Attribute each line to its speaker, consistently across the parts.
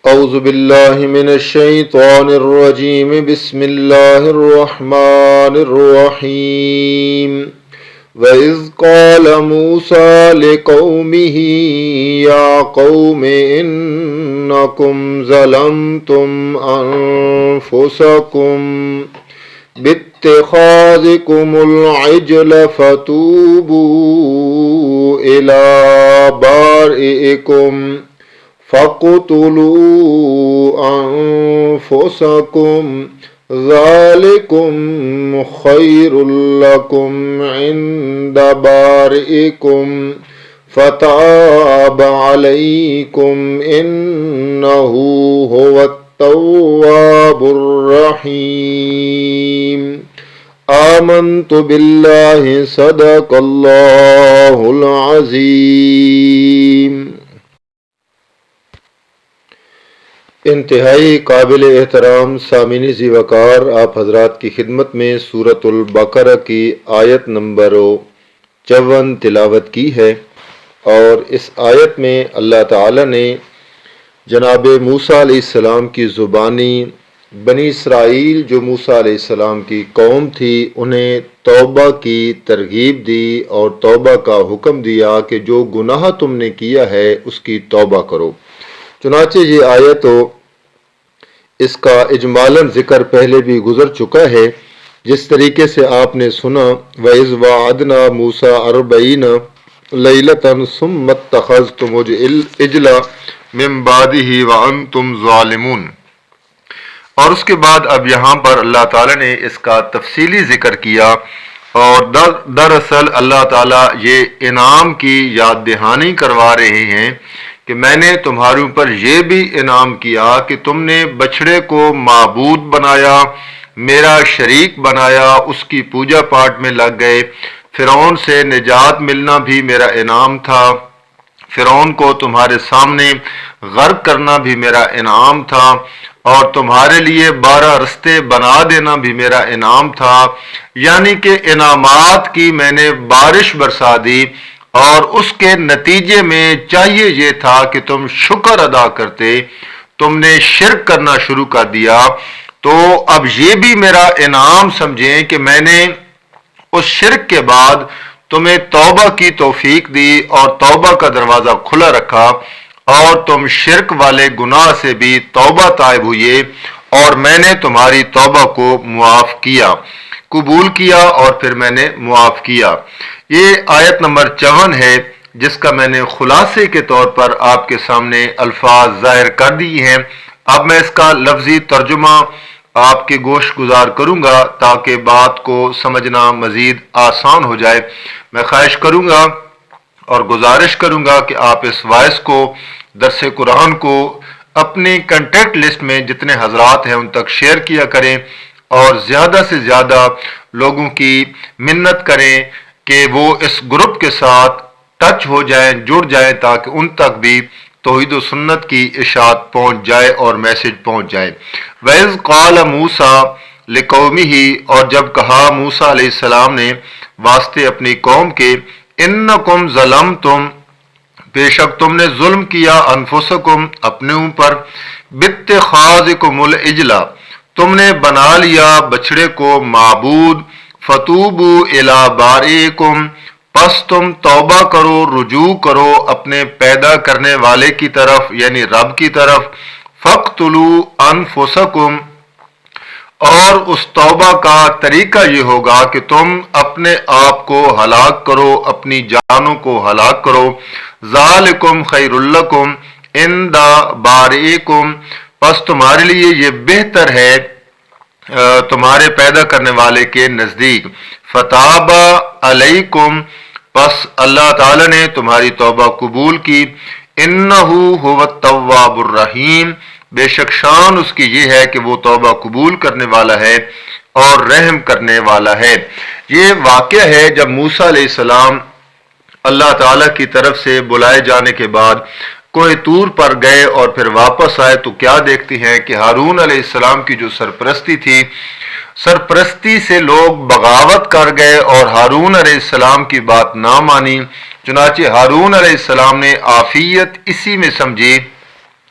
Speaker 1: اعوذ باللہ من الشیطان الرجیم بسم اللہ الرحمن الرحیم وَإِذْ قَالَ مُوسَى لِقَوْمِهِ يَا قَوْمِ إِنَّكُمْ ظَلَمْتُمْ أَنفُسَكُمْ بِاتِّخَاذِكُمُ الْعِجْلَ فَتُوبُوا إِلَى بَارِئِكُمْ فَاقْتُلُوا أَنفُسَكُمْ ذَلِكُمْ خَيْرٌ لَكُمْ عِنْدَ بَارِئِكُمْ فَتَابَ عَلَيْكُمْ إِنَّهُ هُوَ التَّوَّابُ الرَّحِيمُ آمنت باللہ صدق اللہ العظیم۔ انتہائی قابل احترام سامعین ذی وقار، آپ حضرات کی خدمت میں سورۃ البقرہ کی آیت نمبر 54 تلاوت کی ہے، اور اس آیت میں اللہ تعالی نے جناب موسیٰ علیہ السلام کی زبانی بنی اسرائیل جو موسیٰ علیہ السلام کی قوم تھی انہیں توبہ کی ترغیب دی اور توبہ کا حکم دیا کہ جو گناہ تم نے کیا ہے اس کی توبہ کرو۔ چنانچہ یہ آیت اس کا اجمالاً ذکر پہلے بھی گزر چکا ہے، جس طریقے سے آپ نے سنا وَإِذْ وَعَدْنَا مُوسَىٰ 40 لَيْلَةً ثُمَّ اتَّخَذْتُمُ الْعِجْلَ مِن بَعْدِهِ وَأَنْتُمْ ظَالِمُونَ۔ اور اس کے بعد اب یہاں پر اللہ تعالیٰ نے اس کا تفصیلی ذکر کیا، اور دراصل اللہ تعالیٰ یہ انعام کی یاد دہانی کروا رہے ہیں کہ میں نے تمہارے اوپر یہ بھی انعام کیا کہ تم نے بچھڑے کو معبود بنایا، میرا شریک بنایا، اس کی پوجا پاٹ میں لگ گئے۔ فرعون سے نجات ملنا بھی میرا انعام تھا، فرعون کو تمہارے سامنے غرق کرنا بھی میرا انعام تھا، اور تمہارے لیے 12 رستے بنا دینا بھی میرا انعام تھا۔ یعنی کہ انعامات کی میں نے بارش برسا دی، اور اس کے نتیجے میں چاہیے یہ تھا کہ تم شکر ادا کرتے، تم نے شرک کرنا شروع کر دیا۔ تو اب یہ بھی میرا انعام سمجھیں کہ میں نے اس شرک کے بعد تمہیں توبہ کی توفیق دی اور توبہ کا دروازہ کھلا رکھا، اور تم شرک والے گناہ سے بھی توبہ طائب ہوئے، اور میں نے تمہاری توبہ کو معاف کیا، قبول کیا، اور پھر میں نے معاف کیا۔ یہ آیت نمبر 54 ہے، جس کا میں نے خلاصے کے طور پر آپ کے سامنے الفاظ ظاہر کر دی ہیں۔ اب میں اس کا لفظی ترجمہ آپ کے گوش گزار کروں گا تاکہ بات کو سمجھنا مزید آسان ہو جائے۔ میں خواہش کروں گا اور گزارش کروں گا کہ آپ اس وائس کو، درس قرآن کو اپنی کنٹیکٹ لسٹ میں جتنے حضرات ہیں ان تک شیئر کیا کریں، اور زیادہ سے زیادہ لوگوں کی منت کریں کہ وہ اس گروپ کے ساتھ ٹچ ہو جائیں، جڑ جائیں، تاکہ ان تک بھی توحید و سنت کی اشاعت پہنچ جائے اور میسج پہنچ جائے۔ وَإِذْ قَالَ مُوسَىٰ لِقَوْمِهِ، اور جب کہا موسیٰ علیہ السلام نے واسطے اپنی قوم کے، اِنَّكُمْ ظَلَمْتُمْ، بے شک تم نے ظلم کیا، انفسکم اپنے اوپر، بِاتِّخَاذِكُمُ الْعِجْلَ، تم نے بنا لیا بچڑے کو معبود، فَتُوبُوا إِلَىٰ بَارِئِكُمْ، پس تم توبہ کرو، رجوع کرو اپنے پیدا کرنے والے کی طرف یعنی رب کی طرف، فَاقْتُلُوا أَنفُسَكُمْ، اور اس توبہ کا طریقہ یہ ہوگا کہ تم اپنے آپ کو ہلاک کرو، اپنی جانوں کو ہلاک کرو، ذَلِكُمْ خَيْرٌ لَكُمْ عِنْدَ بَارِئِكُمْ، پس تمہارے لیے یہ بہتر ہے تمہارے پیدا کرنے والے کے نزدیک، فَتَابَ عَلَيْكُمْ، پس اللہ تعالی نے تمہاری توبہ قبول کی، اِنَّهُ هُوَ التَّوَّابُ الرَّحِيمُ، بے شک شان اس کی یہ ہے کہ وہ توبہ قبول کرنے والا ہے اور رحم کرنے والا ہے۔ یہ واقعہ ہے جب موسیٰ علیہ السلام اللہ تعالیٰ کی طرف سے بلائے جانے کے بعد کوہ طور پر گئے اور پھر واپس آئے، تو کیا دیکھتے ہیں کہ ہارون علیہ السلام کی جو سرپرستی تھی، سرپرستی سے لوگ بغاوت کر گئے اور ہارون علیہ السلام کی بات نہ مانی۔ چنانچہ ہارون علیہ السلام نے عافیت اسی میں سمجھی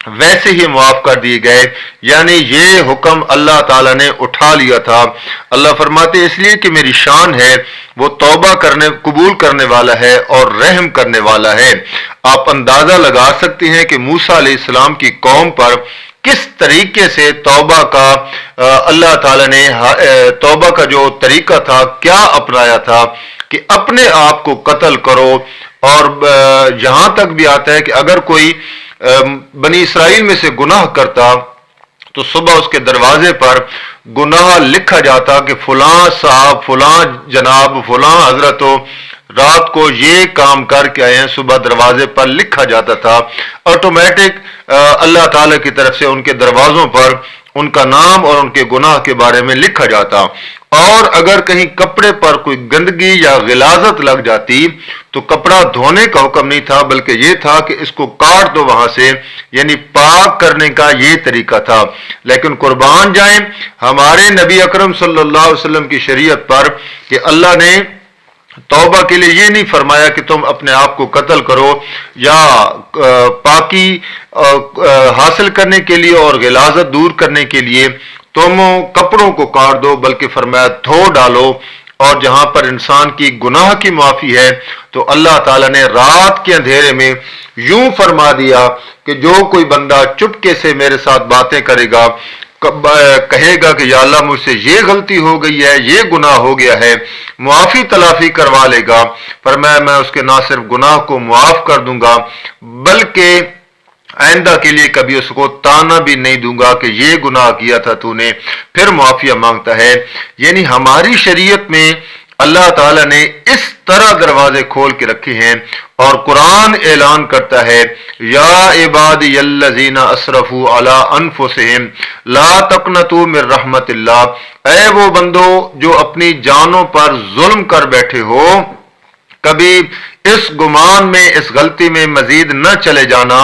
Speaker 1: ویسے ہی معاف کر دیے گئے، یعنی یہ حکم اللہ تعالیٰ نے اٹھا لیا تھا۔ اللہ فرماتے اس لیے کہ میری شان ہے، وہ توبہ قبول کرنے والا ہے اور رحم کرنے والا ہے۔ آپ اندازہ لگا سکتے ہیں کہ موسیٰ علیہ السلام کی قوم پر کس طریقے سے توبہ کا اللہ تعالیٰ نے توبہ کا جو طریقہ تھا کیا اپنایا تھا کہ اپنے آپ کو قتل کرو، اور یہاں تک بھی آتا ہے کہ اگر کوئی بنی اسرائیل میں سے گناہ کرتا تو صبح اس کے دروازے پر گناہ لکھا جاتا کہ فلاں صاحب، فلاں جناب، فلاں حضرت رات کو یہ کام کر کے آئے ہیں، صبح دروازے پر لکھا جاتا تھا۔ آٹومیٹک اللہ تعالی کی طرف سے ان کے دروازوں پر ان کا نام اور ان کے گناہ کے بارے میں لکھا جاتا۔ اور اگر کہیں کپڑے پر کوئی گندگی یا غلاظت لگ جاتی تو کپڑا دھونے کا حکم نہیں تھا، بلکہ یہ تھا کہ اس کو کاٹ دو وہاں سے، یعنی پاک کرنے کا یہ طریقہ تھا۔ لیکن قربان جائیں ہمارے نبی اکرم صلی اللہ علیہ وسلم کی شریعت پر کہ اللہ نے توبہ کے لیے یہ نہیں فرمایا کہ تم اپنے آپ کو قتل کرو یا پاکی حاصل کرنے کے لیے اور غلاظت دور کرنے کے لیے تم کپڑوں کو کاٹ دو، بلکہ فرمایا دھو ڈالو۔ اور جہاں پر انسان کی گناہ کی معافی ہے تو اللہ تعالیٰ نے رات کے اندھیرے میں یوں فرما دیا کہ جو کوئی بندہ چپکے سے میرے ساتھ باتیں کرے گا، کہے گا کہ یا اللہ مجھ سے یہ غلطی ہو گئی ہے، یہ گناہ ہو گیا ہے، معافی تلافی کروا لے گا، فرمایا میں اس کے نہ صرف گناہ کو معاف کر دوں گا بلکہ آئندہ کے لیے کبھی اس کو تانا بھی نہیں دوں گا کہ یہ گناہ کیا تھا تو نے، پھر معافیہ مانگتا ہے۔ یعنی ہماری شریعت میں اللہ تعالیٰ نے اس طرح دروازے کھول کے رکھے ہیں، اور قرآن اعلان کرتا ہے یا عبادی الذین اسرفوا علی انفسہم لا تقنطوا من رحمت اللہ، اے وہ بندو جو اپنی جانوں پر ظلم کر بیٹھے ہو، کبھی اس گمان میں، اس غلطی میں مزید نہ چلے جانا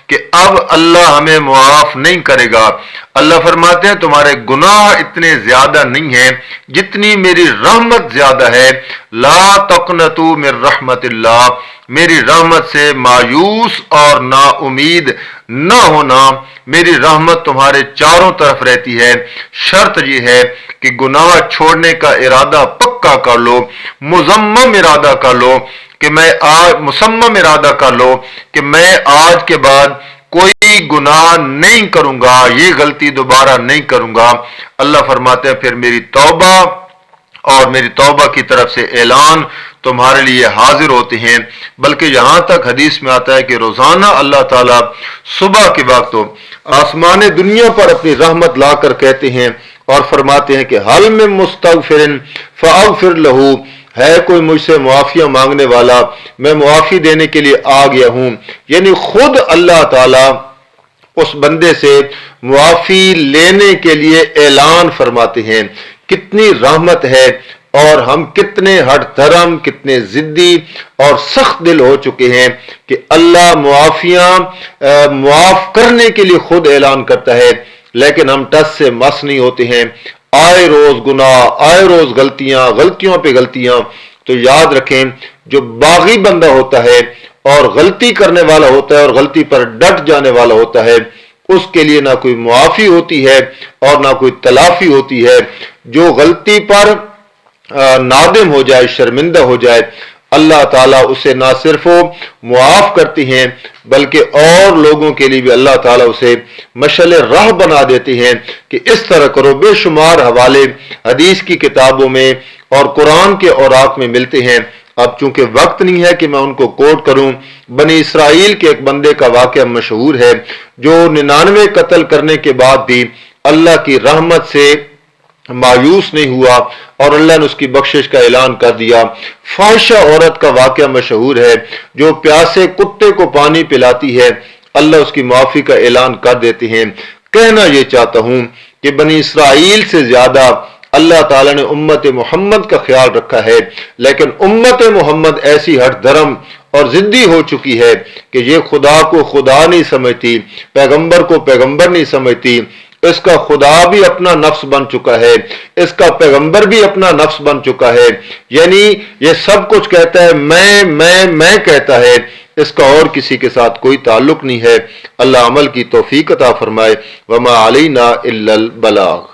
Speaker 1: کہ اب اللہ ہمیں معاف نہیں کرے گا۔ اللہ فرماتے ہیں تمہارے گناہ اتنے زیادہ نہیں ہیں جتنی میری رحمت زیادہ ہے۔ لا تقنطوا من رحمت اللہ، میری رحمت سے مایوس اور نا امید نہ ہونا، میری رحمت تمہارے چاروں طرف رہتی ہے۔ شرط یہ ہے کہ گناہ چھوڑنے کا ارادہ پکا کر لو، مصمم ارادہ کر لو کہ میں آج کے بعد کوئی گناہ نہیں کروں گا، یہ غلطی دوبارہ نہیں کروں گا۔ اللہ فرماتے ہیں پھر میری توبہ اور میری توبہ کی طرف سے اعلان تمہارے لیے حاضر ہوتے ہیں۔ بلکہ یہاں تک حدیث میں آتا ہے کہ روزانہ اللہ تعالیٰ صبح کے وقت آسمان دنیا پر اپنی رحمت لا کر کہتے ہیں اور فرماتے ہیں کہ حل میں مستغفر فاغفر لہو، ہے کوئی مجھ سے معافیاں مانگنے والا، میں معافی دینے کے لیے آ گیا ہوں۔ یعنی خود اللہ تعالیٰ اس بندے سے معافی لینے کے لیے اعلان فرماتے ہیں۔ کتنی رحمت ہے، اور ہم کتنے ہٹ دھرم، کتنے ضدی اور سخت دل ہو چکے ہیں کہ اللہ معافیاں معاف کرنے کے لیے خود اعلان کرتا ہے، لیکن ہم ٹس سے مس نہیں ہوتے ہیں۔ آئے روز گناہ، آئے روز غلطیوں پہ غلطیاں۔ تو یاد رکھیں جو باغی بندہ ہوتا ہے اور غلطی کرنے والا ہوتا ہے اور غلطی پر ڈٹ جانے والا ہوتا ہے، اس کے لیے نہ کوئی معافی ہوتی ہے اور نہ کوئی تلافی ہوتی ہے۔ جو غلطی پر نادم ہو جائے، شرمندہ ہو جائے، اللہ تعالیٰ اسے نہ صرف معاف کرتی ہیں بلکہ اور لوگوں کے لیے بھی اللہ تعالیٰ اسے مشعل راہ بنا دیتے ہیں کہ اس طرح کرو۔ بے شمار حوالے حدیث کی کتابوں میں اور قرآن کے اوراق میں ملتے ہیں۔ اب چونکہ وقت نہیں ہے کہ میں ان کو کوٹ کروں، بنی اسرائیل کے ایک بندے کا واقعہ مشہور ہے جو 99 قتل کرنے کے بعد بھی اللہ کی رحمت سے مایوس نہیں ہوا اور اللہ نے اس کی بخشش کا اعلان کر دیا۔ فاحشہ عورت کا واقعہ مشہور ہے جو پیاسے کتے کو پانی پلاتی ہے، اللہ اس کی معافی کا اعلان کر دیتے ہیں۔ کہنا یہ چاہتا ہوں کہ بنی اسرائیل سے زیادہ اللہ تعالیٰ نے امت محمد کا خیال رکھا ہے، لیکن امت محمد ایسی ہٹ دھرم اور ضدی ہو چکی ہے کہ یہ خدا کو خدا نہیں سمجھتی، پیغمبر کو پیغمبر نہیں سمجھتی۔ اس کا خدا بھی اپنا نفس بن چکا ہے، اس کا پیغمبر بھی اپنا نفس بن چکا ہے، یعنی یہ سب کچھ کہتا ہے میں کہتا ہے۔ اس کا اور کسی کے ساتھ کوئی تعلق نہیں ہے۔ اللہ عمل کی توفیق عطا فرمائے۔ وما علینا الا البلاغ۔